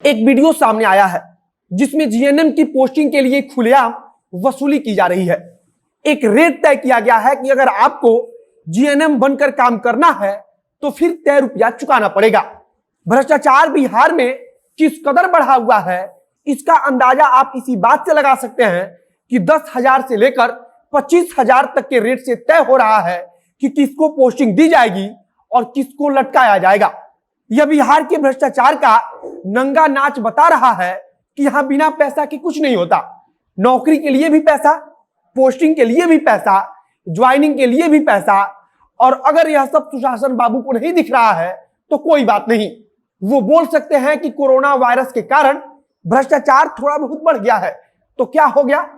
एक वीडियो सामने आया है जिसमें जीएनएम की पोस्टिंग के लिए खुलेआम वसूली की जा रही है। एक रेट तय किया गया है कि अगर आपको जीएनएम बनकर काम करना है तो फिर तय रुपया चुकाना पड़ेगा। भ्रष्टाचार बिहार में किस कदर बढ़ा हुआ है इसका अंदाजा आप इसी बात से लगा सकते हैं कि 10,000 से लेकर 25,000 तक के रेट से तय हो रहा है कि किसको पोस्टिंग दी जाएगी और किसको लटकाया जाएगा। यह बिहार के भ्रष्टाचार का नंगा नाच बता रहा है कि यहां बिना पैसा के कुछ नहीं होता। नौकरी के लिए भी पैसा, पोस्टिंग के लिए भी पैसा, ज्वाइनिंग के लिए भी पैसा। और अगर यह सब सुशासन बाबू को नहीं दिख रहा है तो कोई बात नहीं, वो बोल सकते हैं कि कोरोना वायरस के कारण भ्रष्टाचार थोड़ा बहुत बढ़ गया है। तो क्या हो गया,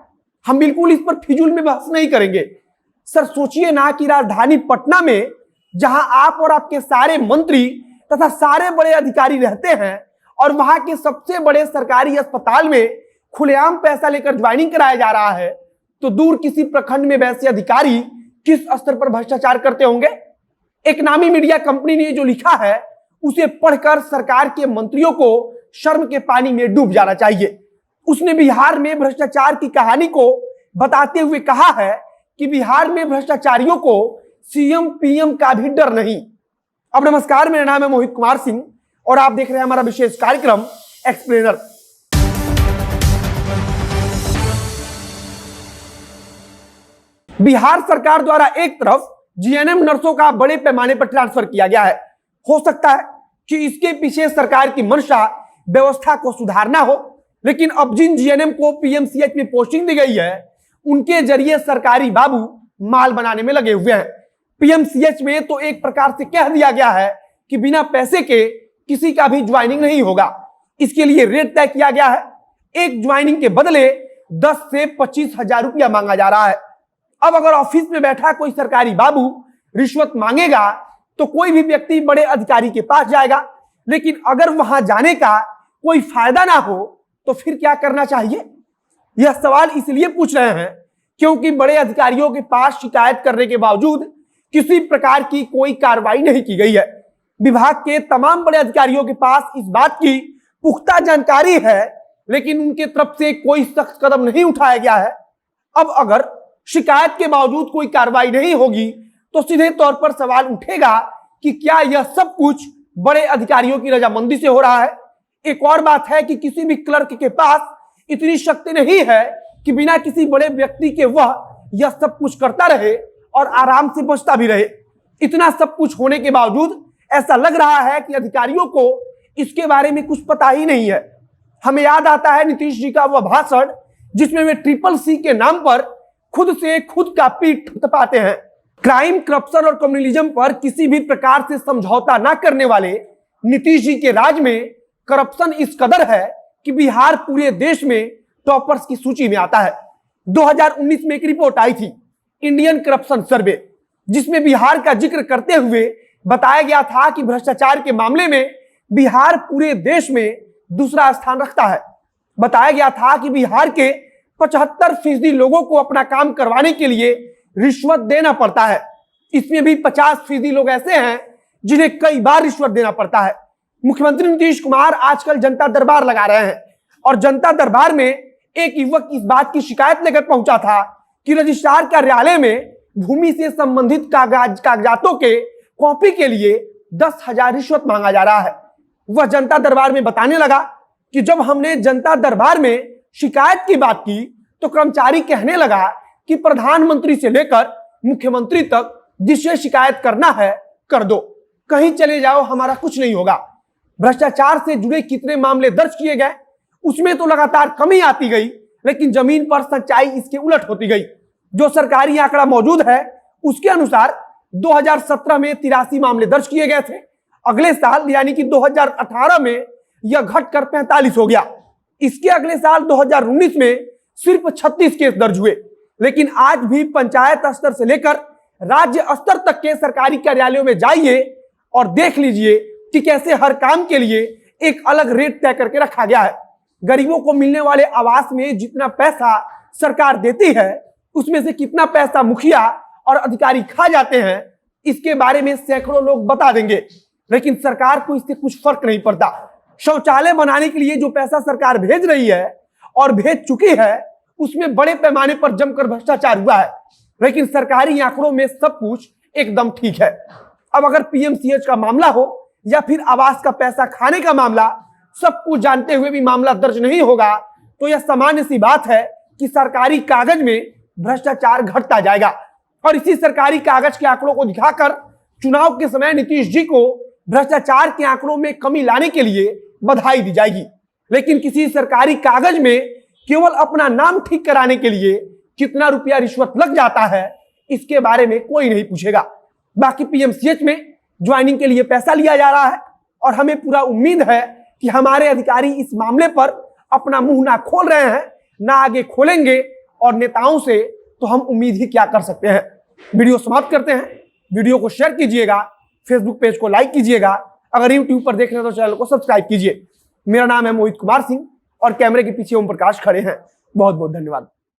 हम बिल्कुल इस पर फिजूल में बहस नहीं करेंगे। सर सोचिए ना कि राजधानी पटना में जहां आप और आपके सारे मंत्री तथा सारे बड़े अधिकारी रहते हैं और वहां के सबसे बड़े सरकारी अस्पताल में खुलेआम पैसा लेकर ज्वाइनिंग कराया जा रहा है, तो दूर किसी प्रखंड में वैसे अधिकारी किस स्तर पर भ्रष्टाचार करते होंगे। एक नामी मीडिया कंपनी ने जो लिखा है उसे पढ़कर सरकार के मंत्रियों को शर्म के पानी में डूब जाना चाहिए। उसने बिहार में भ्रष्टाचार की कहानी को बताते हुए कहा है कि बिहार में भ्रष्टाचारियों को सीएम पीएम का भी डर नहीं। अब नमस्कार, मेरा नाम है मोहित कुमार सिंह और आप देख रहे हैं हमारा विशेष कार्यक्रम एक्सप्लेनर। बिहार सरकार द्वारा एक तरफ जीएनएम नर्सों का बड़े पैमाने पर ट्रांसफर किया गया है। हो सकता है कि इसके पीछे सरकार की मंशा व्यवस्था को सुधारना हो, लेकिन अब जिन जीएनएम को पीएमसीएच में पोस्टिंग दी गई है उनके जरिए सरकारी बाबू माल बनाने में लगे हुए हैं। पीएमसीएच में तो एक प्रकार से कह दिया गया है कि बिना पैसे के किसी का भी ज्वाइनिंग नहीं होगा। इसके लिए रेट तय किया गया है। एक ज्वाइनिंग के बदले 10 से 25,000 रुपया मांगा जा रहा है। अब अगर ऑफिस में बैठा कोई सरकारी बाबू रिश्वत मांगेगा तो कोई भी व्यक्ति बड़े अधिकारी के पास जाएगा, लेकिन अगर वहां जाने का कोई फायदा ना हो तो फिर क्या करना चाहिए। यह सवाल इसलिए पूछ रहे हैं क्योंकि बड़े अधिकारियों के पास शिकायत करने के बावजूद किसी प्रकार की कोई कार्रवाई नहीं की गई है। विभाग के तमाम बड़े अधिकारियों के पास इस बात की पुख्ता जानकारी है, लेकिन उनके तरफ से कोई सख्त कदम नहीं उठाया गया है। अब अगर शिकायत के बावजूद कोई कार्रवाई नहीं होगी तो सीधे तौर पर सवाल उठेगा कि क्या यह सब कुछ बड़े अधिकारियों की रजामंदी से हो रहा है। एक और बात है कि किसी भी क्लर्क के पास इतनी शक्ति नहीं है कि बिना किसी बड़े व्यक्ति के वह यह सब कुछ करता रहे और आराम से बचता भी रहे। इतना सब कुछ होने के बावजूद ऐसा लग रहा है कि अधिकारियों को इसके बारे में कुछ पता ही नहीं है। हमें याद आता है नीतीश जी का वह भाषण जिसमें वे CCC के नाम पर खुद से खुद का पीठ थपथपाते हैं। क्राइम, करप्शन और कम्युनलिज्म पर किसी भी प्रकार से समझौता ना करने वाले नीतीश जी के राज में करप्शन इस कदर है कि बिहार पूरे देश में टॉपर्स की सूची में आता है। 2019 में एक रिपोर्ट आई थी, इंडियन करप्शन सर्वे, जिसमें बिहार का जिक्र करते हुए बताया गया था कि भ्रष्टाचार के मामले में बिहार पूरे देश में दूसरा स्थान रखता है। बताया गया था कि बिहार के 75% लोगों को अपना काम करवाने के लिए रिश्वत देना पड़ता है। इसमें भी 50% लोग ऐसे हैं जिन्हें कई बार रिश्वत देना पड़ता है। मुख्यमंत्री नीतीश कुमार आजकल जनता दरबार लगा रहे हैं और जनता दरबार में एक युवक इस बात की शिकायत लेकर पहुंचा था कि रजिस्ट्रार कार्यालय में भूमि से संबंधित कागजातों के कॉपी के लिए 10,000 रिश्वत मांगा जा रहा है। वह जनता दरबार में बताने लगा कि जब हमने जनता दरबार में शिकायत की बात की तो कर्मचारी कहने लगा कि प्रधानमंत्री से लेकर मुख्यमंत्री तक जिससे शिकायत करना है कर दो, कहीं चले जाओ, हमारा कुछ नहीं होगा। भ्रष्टाचार से जुड़े कितने मामले दर्ज किए गए उसमें तो लगातार कमी आती गई, लेकिन जमीन पर सच्चाई इसके उलट होती गई। जो सरकारी आंकड़ा मौजूद है उसके अनुसार 2017 में 83 मामले दर्ज किए गए थे। अगले साल यानी कि 2018 में यह घटकर 45 हो गया। इसके अगले साल 2019 में सिर्फ 36 केस दर्ज हुए। लेकिन आज भी पंचायत स्तर से लेकर राज्य स्तर तक के सरकारी कार्यालयों में जाइए और देख लीजिए कि कैसे हर काम के लिए एक अलग रेट तय करके रखा गया है। गरीबों को मिलने वाले आवास में जितना पैसा सरकार देती है उसमें से कितना पैसा मुखिया और अधिकारी खा जाते हैं, इसके बारे में सैकड़ों लोग बता देंगे, लेकिन सरकार को इससे कुछ फर्क नहीं पड़ता। शौचालय बनाने के लिए जो पैसा सरकार भेज रही है और भेज चुकी है, उसमें बड़े पैमाने पर जमकर भ्रष्टाचार हुआ है। लेकिन सरकारी आंकड़ों में सब कुछ एकदम ठीक है। अब अगर पीएमसीएच का मामला हो या फिर आवास का पैसा खाने का मामला, सब कुछ जानते हुए भी मामला दर्ज नहीं होगा, तो यह सामान्य सी बात है कि सरकारी कागज में भ्रष्टाचार घटता जाएगा। और इसी सरकारी कागज के आंकड़ों को दिखाकर चुनाव के समय नीतीश जी को भ्रष्टाचार के आंकड़ों में कमी लाने के लिए बधाई दी जाएगी। लेकिन किसी सरकारी कागज में केवल अपना नाम ठीक कराने के लिए कितना रुपया रिश्वत लग जाता है, इसके बारे में कोई नहीं पूछेगा। बाकी पीएमसीएच में ज्वाइनिंग के लिए पैसा लिया जा रहा है और हमें पूरा उम्मीद है कि हमारे अधिकारी इस मामले पर अपना मुंह ना खोल रहे हैं, ना आगे खोलेंगे। और नेताओं से तो हम उम्मीद ही क्या कर सकते हैं। वीडियो समाप्त करते हैं। वीडियो को शेयर कीजिएगा, फेसबुक पेज को लाइक कीजिएगा, अगर यूट्यूब पर देख रहे हैं तो चैनल को सब्सक्राइब कीजिए। मेरा नाम है मोहित कुमार सिंह और कैमरे के पीछे ओम प्रकाश खड़े हैं। बहुत बहुत धन्यवाद।